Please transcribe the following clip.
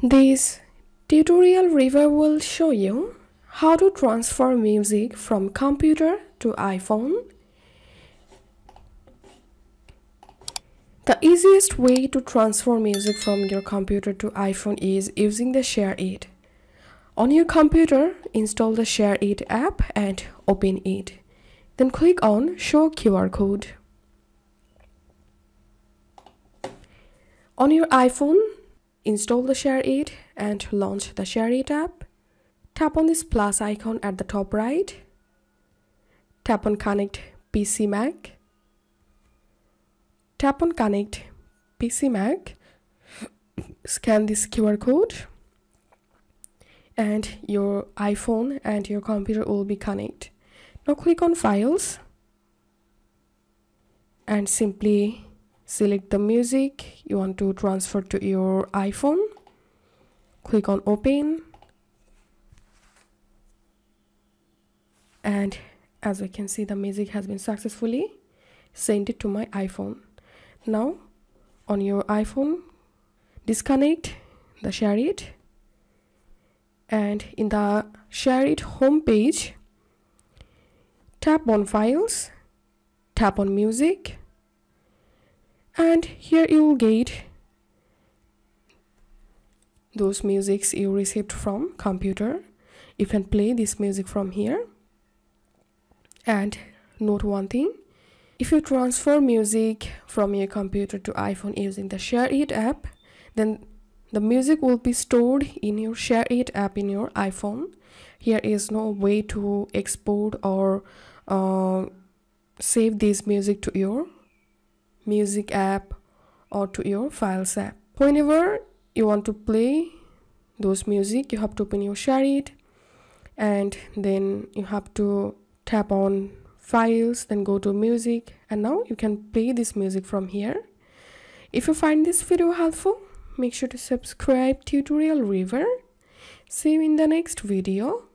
This tutorial review will show you how to transfer music from computer to iPhone. The easiest way to transfer music from your computer to iPhone is using the Share It. On your computer, install the Share It app and open it. Then click on Show QR Code. On your iPhone, install the Share It and launch the Share It app. Tap on this plus icon at the top right. Tap on Connect PC Mac. Tap on Connect PC Mac. Scan this QR code and your iPhone and your computer will be connected. Now click on Files and simply select the music you want to transfer to your iPhone. Click on Open, and as we can see, the music has been successfully sent it to my iPhone. Now on your iPhone, disconnect the Share It, and in the Share It home page, tap on Files, tap on Music, and here you will get those musics you received from computer. You can play this music from here. And note one thing, if you transfer music from your computer to iPhone using the Share It app, then the music will be stored in your Share It app in your iPhone. Here is no way to export or save this music to your music app or to your Files app. Whenever you want to play those music, you have to open your Share It, and then you have to tap on Files, then go to Music, and now you can play this music from here. If you find this video helpful, make sure to subscribe Tutorial River. See you in the next video.